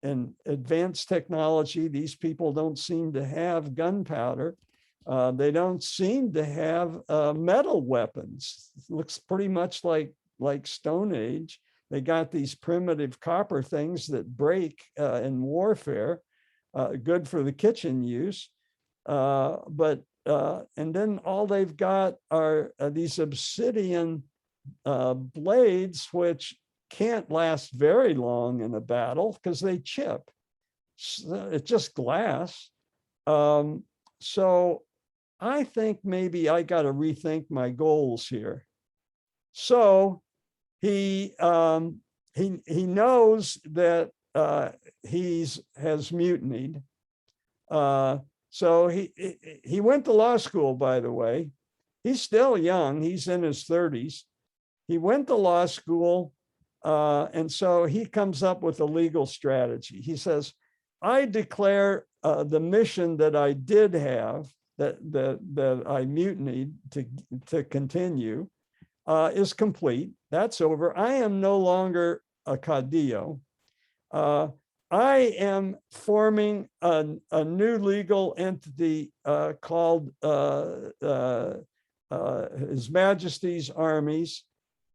and advanced technology, these people don't seem to have gunpowder. They don't seem to have metal weapons. It looks pretty much like Stone Age. They got these primitive copper things that break in warfare, good for the kitchen use. And then all they've got are these obsidian blades, which can't last very long in a battle because they chip. It's just glass. So I think maybe I got to rethink my goals here. So he knows that has mutinied. So he went to law school, by the way. He's still young. He's in his 30s. He went to law school. And so he comes up with a legal strategy. He says, I declare the mission that I did have, that I mutinied to continue, is complete. That's over. I am no longer a caudillo. I am forming a new legal entity called His Majesty's Armies.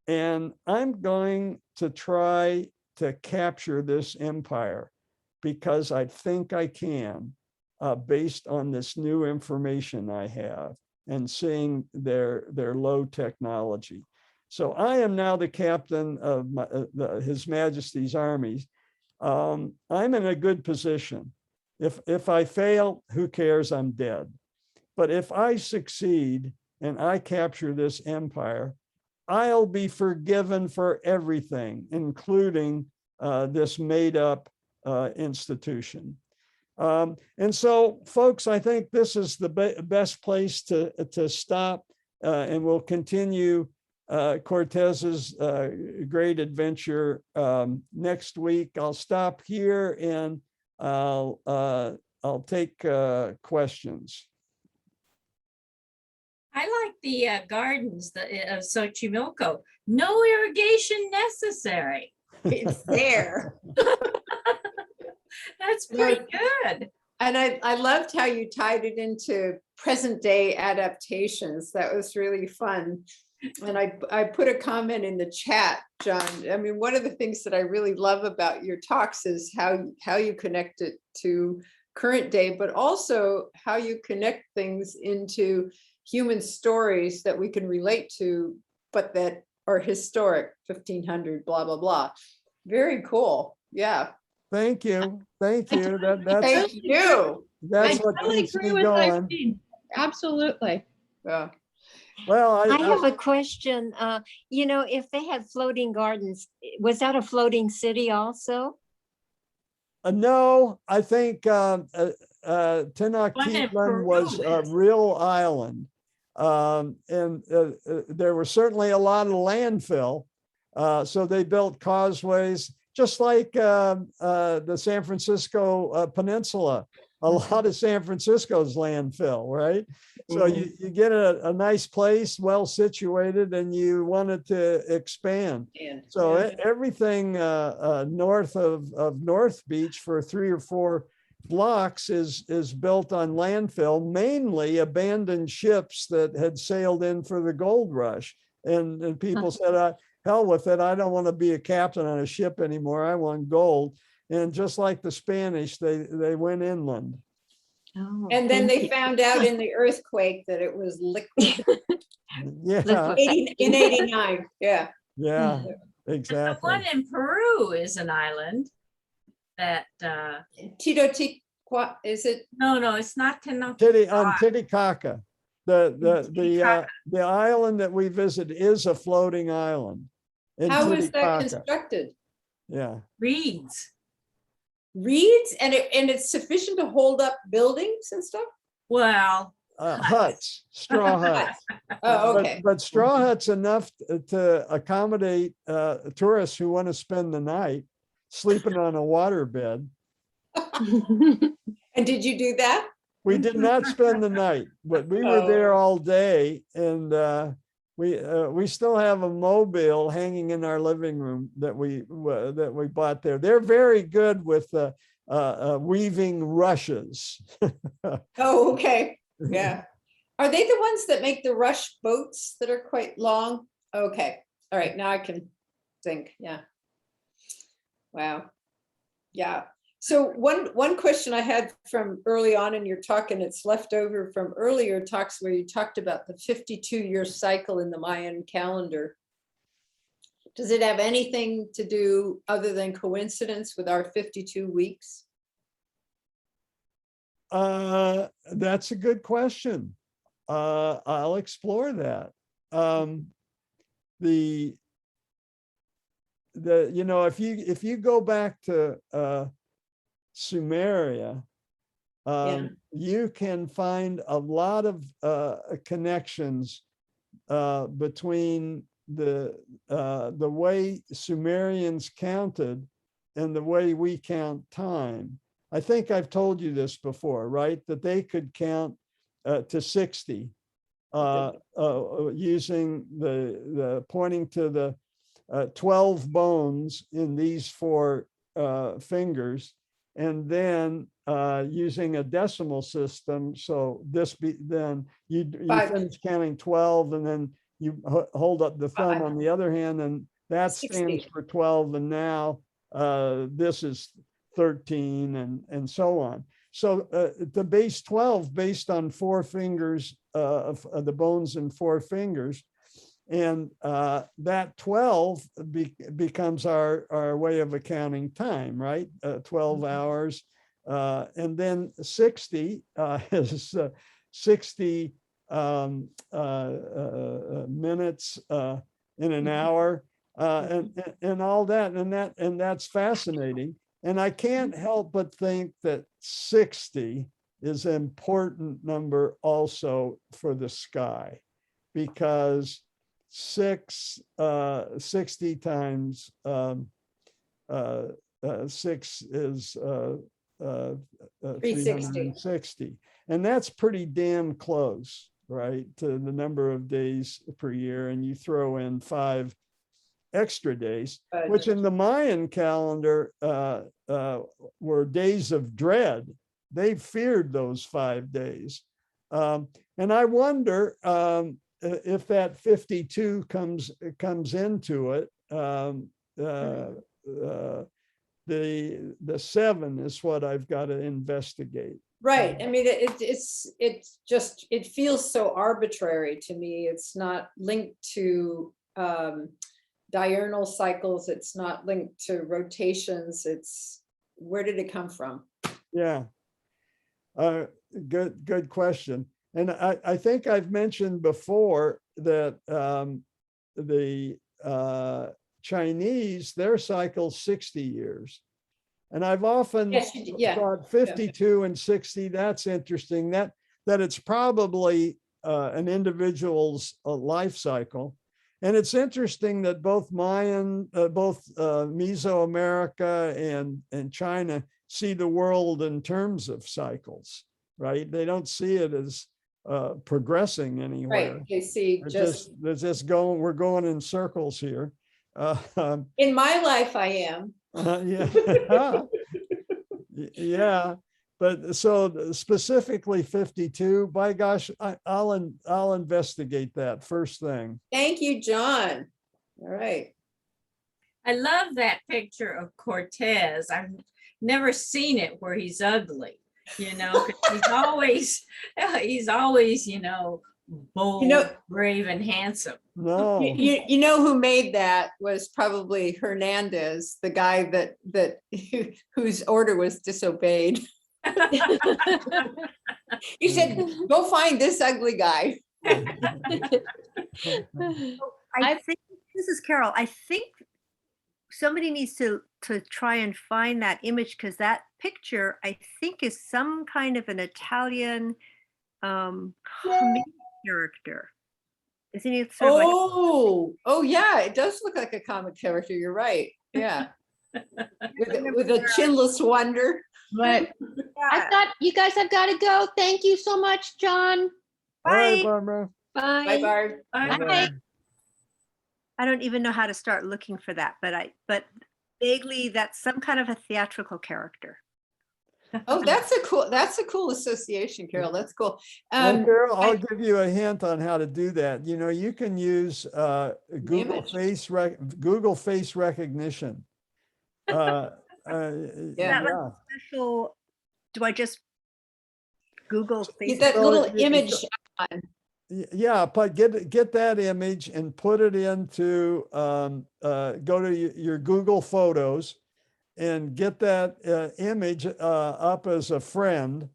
And I'm going to try to capture this empire because I think I can, based on this new information I have and seeing their low technology. So I am now the captain of His Majesty's Armies. I'm in a good position. If I fail, who cares? I'm dead. But if I succeed and I capture this empire, I'll be forgiven for everything, including this made up institution. And so, folks, I think this is the best place to stop, and we'll continue Cortez's great adventure next week. I'll stop here and I'll take questions. I like the gardens of Xochimilco. No irrigation necessary. It's there. That's pretty good. And I loved how you tied it into present day adaptations. That was really fun. And I put a comment in the chat, John. I mean, one of the things that I really love about your talks is how you connect it to current day, but also how you connect things into human stories that we can relate to, but that are historic, 1500, blah, blah, blah. Very cool. Yeah. Thank you. Thank you. Thank you. That's I what totally keeps agree me with going. Irene. Absolutely. Yeah. Well, I have a question. If they had floating gardens, was that a floating city also? no, I think One Tenochtitlan in was Peru a is. real island. And there was certainly a lot of landfill. So they built causeways, just like the San Francisco Peninsula. A lot of San Francisco's landfill, right? So you get a nice place, well situated, and you want it to expand. So everything north of North Beach for 3 or 4 blocks is built on landfill, mainly abandoned ships that had sailed in for the gold rush. And people said, hell with it. I don't want to be a captain on a ship anymore. I want gold. And just like the Spanish, they went inland. Oh, And then thank they you. found out in the earthquake that it was liquid. Yeah, Liquefaction. In 89, yeah. yeah, And the exactly. one in Peru is an island that, Tito, is it? no, it's not Tenochtitlan. On Titicaca, the island that we visit is a floating island. In How is that Titicaca. constructed? Yeah. Reeds. Reeds, and it's sufficient to hold up buildings and stuff? Well, Huts, straw huts. Oh, But- okay. But straw huts enough to accommodate tourists who want to spend the night sleeping on a waterbed. And did you do that? We did not spend the night, but we were there all day, and we still have a mobile hanging in our living room that we bought there. They're very good with weaving rushes. Oh, okay, yeah. Are they the ones that make the rush boats that are quite long? Okay, all right, now I can think, yeah. Wow, yeah. So one question I had from early on in your talk, and it's left over from earlier talks where you talked about the 52-year cycle in the Mayan calendar. Does it have anything to do other than coincidence with our 52 weeks? That's a good question. I'll explore that. If you go back to Sumeria, you can find a lot of connections between the way Sumerians counted and the way we count time. I think I've told you this before, right? That they could count to 60 using the pointing to the 12 bones in these 4 fingers, and then using a decimal system. So then you finish counting 12, and then you hold up the thumb on the other hand, and that 60. stands for 12. And now this is 13, and so on. So the base 12 based on 4 fingers of the bones in 4 fingers. And that 12 becomes our way of accounting time, right? 12 hours. And then 60 is 60 minutes in an hour, and all that. And that's fascinating. And I can't help but think that 60 is an important number also for the sky, because 60 times 6 is 360. And that's pretty damn close, right, to the number of days per year. And you throw in 5 extra days, which in the Mayan calendar were days of dread. They feared those 5 days. And I wonder if that 52 comes into it. The 7 is what I've got to investigate. Right. I mean, it feels so arbitrary to me. It's not linked to diurnal cycles. It's not linked to rotations. Where did it come from? Yeah. Good question. And I think I've mentioned before that the Chinese, their cycle's 60 years. And I've often thought 52 and 60, that's interesting, that it's probably an individual's life cycle. And it's interesting that both Mesoamerica and China see the world in terms of cycles, right? They don't see it as progressing anywhere. Right, they see they're just going, we're going in circles here. In my life, I am. Yeah. Yeah. But so specifically 52, by gosh, I'll investigate that first thing. Thank you, John. All right. I love that picture of Cortez. I've never seen it where he's ugly, 'cause he's always, bold, brave, and handsome. No. You know who made that was probably Hernandez, the guy that whose order was disobeyed. He said, "Go find this ugly guy." I think, this is Carol, I think somebody needs to try and find that image, because that picture, I think, is some kind of an Italian comic character. Isn't it sort of like Oh yeah, it does look like a comic character. You're right. Yeah. With a chinless wonder. But you guys have got to go. Thank you so much, John. All right, Bye. Barbara. Bye, Barb. Bye-bye. I don't even know how to start looking for that, but vaguely that's some kind of a theatrical character. Oh, that's a cool association, Carol. That's cool. Well, Carol, I'll give you a hint on how to do that. You can use Google face recognition. Yeah. Yeah. Special, do I just Google Get Facebook? that little image on. Yeah, but get that image and put it into go to your Google Photos and get that image up as a friend,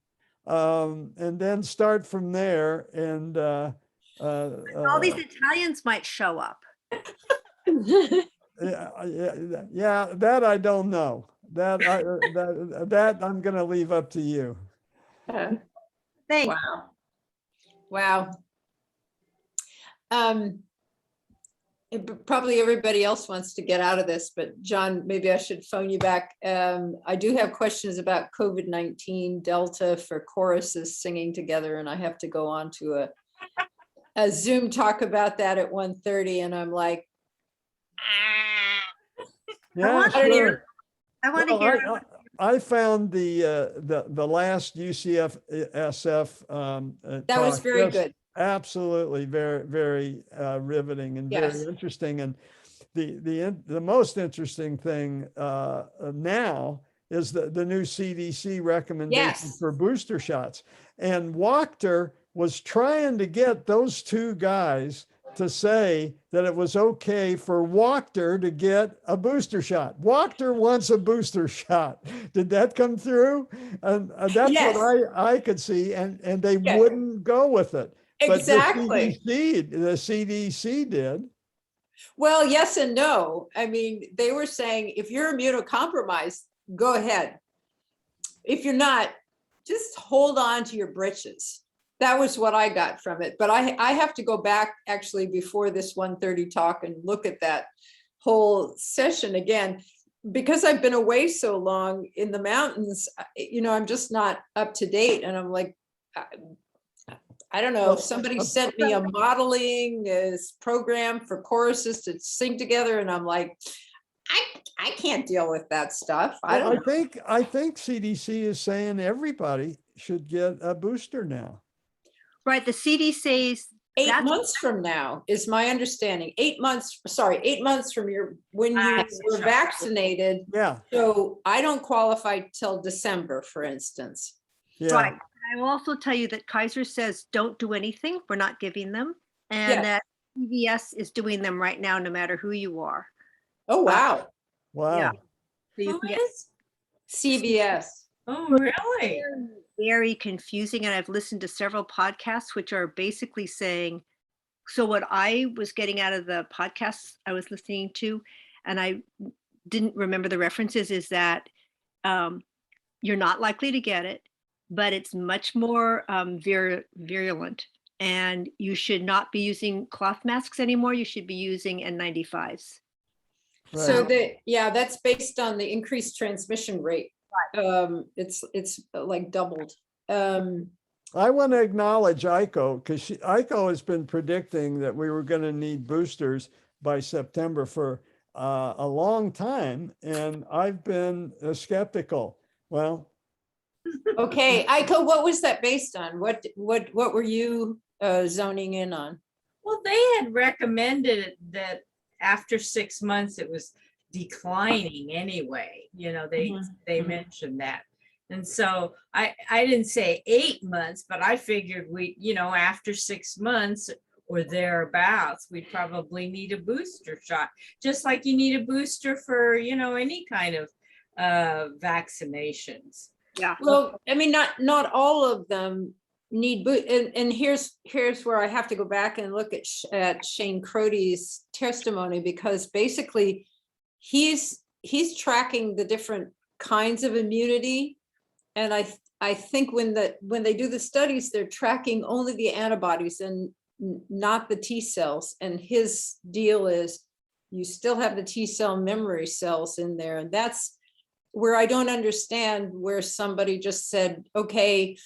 and then start from there. And All these Italians might show up. yeah, that I don't know. That I'm going to leave up to you. Thanks. Wow. Probably everybody else wants to get out of this, but John, maybe I should phone you back. I do have questions about COVID-19 Delta for choruses singing together, and I have to go on to a Zoom talk about that at 1:30, and I'm like, Yeah, I sure. want to hear. I found the last UCSF that was talk very just good. absolutely very, very riveting and Yes. very interesting. And the most interesting thing now is the new CDC recommendation Yes. for booster shots. And Wachter was trying to get those two guys to say that it was okay for Wachter to get a booster shot. Wachter wants a booster shot. Did that come through? And that's Yes. what I could see. And they Yes. wouldn't go with it. Exactly. But the CDC did. Well, yes and no. I mean, they were saying if you're immunocompromised, go ahead. If you're not, just hold on to your britches. That was what I got from it. But I have to go back actually before this 1:30 talk and look at that whole session again, because I've been away so long in the mountains, I'm just not up to date. And I'm like, I don't know, somebody sent me a modeling program for choruses to sing together. And I'm like, I can't deal with that stuff. I think CDC is saying everybody should get a booster now. Right, the CDC's 8 months from now is my understanding. 8 months from when you were vaccinated. Yeah. So I don't qualify till December, for instance. Yeah. right. I will also tell you that Kaiser says don't do anything. We're not giving them, and that CVS is doing them right now, no matter who you are. Oh, wow. Wow. Yeah. So you Who can get is? CVS. Oh, really? very confusing, and I've listened to several podcasts which are basically saying, so what I was getting out of the podcasts I was listening to, and I didn't remember the references, is that you're not likely to get it, but it's much more virulent, and you should not be using cloth masks anymore. You should be using N95s. Right. So that's based on the increased transmission rate. It's like doubled. I want to acknowledge Aiko, because Aiko has been predicting that we were going to need boosters by September for a long time, and I've been skeptical. Well, Okay, Aiko, what was that based on? What were you zoning in on? Well, they had recommended that after 6 months, it was declining anyway. They Mhm. mentioned that. And so I didn't say 8 months, but I figured after 6 months or thereabouts, we'd probably need a booster shot, just like you need a booster for, any kind of vaccinations. Yeah. Well, I mean, not all of them need and here's where I have to go back and look at Shane Crody's testimony, because basically he's tracking the different kinds of immunity. And I think when they do the studies, they're tracking only the antibodies and not the T cells. And his deal is you still have the T cell memory cells in there. And that's where I don't understand where somebody just said, okay,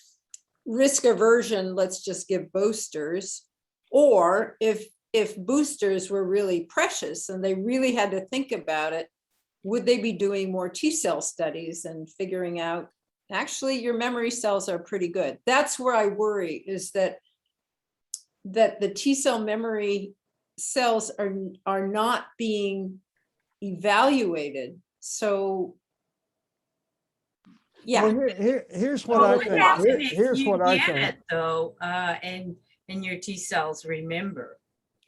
risk aversion, let's just give boosters. Or if boosters were really precious and they really had to think about it, would they be doing more T cell studies and figuring out, actually, your memory cells are pretty good? That's where I worry, is that the T cell memory cells are not being evaluated. So yeah. Well, here's what Well, I what think. happens Here's if you what I get think. it though, and your T cells remember?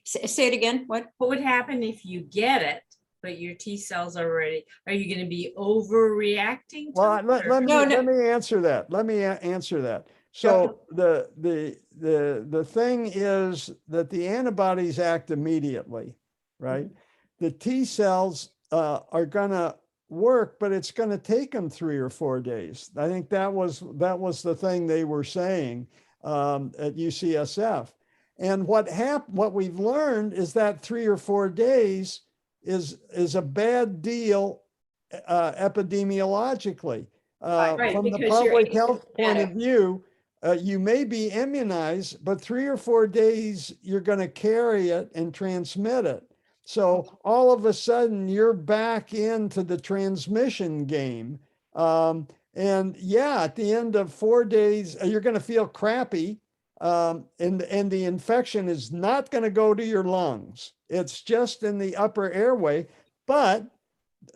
Say it again. What would happen if you get it, but your T cells are ready? Are you going to be overreacting to Well, it, let or- me No, let me answer that. Let me answer that. So the thing is that the antibodies act immediately, right? The T cells are gonna work, but it's gonna take them 3 or 4 days. I think that was the thing they were saying at UCSF. And what we've learned is that 3 or 4 days is a bad deal epidemiologically. Right, From the because you're public health point of asymptomatic. view, you may be immunized, but 3 or 4 days you're going to carry it and transmit it. So all of a sudden you're back into the transmission game. And yeah, at the end of 4 days, you're going to feel crappy. And the infection is not going to go to your lungs. It's just in the upper airway, but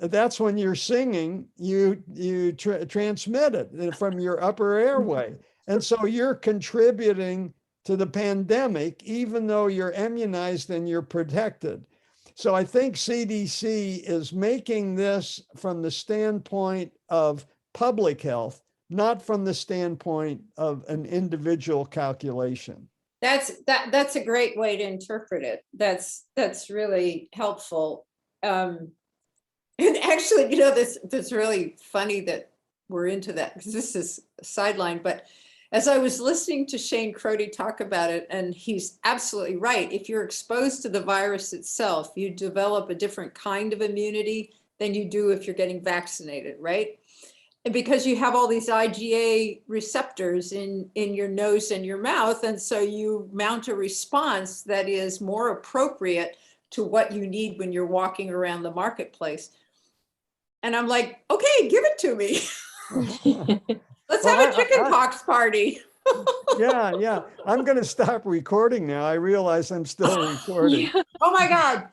that's when you're singing, you transmit it from your upper airway. And so you're contributing to the pandemic, even though you're immunized and you're protected. So I think CDC is making this from the standpoint of public health, not from the standpoint of an individual calculation. That's a great way to interpret it. That's really helpful. And actually, that's really funny that we're into that, because this is a sideline. But as I was listening to Shane Crody talk about it, and he's absolutely right. If you're exposed to the virus itself, you develop a different kind of immunity than you do if you're getting vaccinated, right? And because you have all these IgA receptors in your nose and your mouth, and so you mount a response that is more appropriate to what you need when you're walking around the marketplace. And I'm like, okay, give it to me. Let's Well, have a chicken pox party. yeah. I'm going to stop recording now. I realize I'm still recording. Oh my God.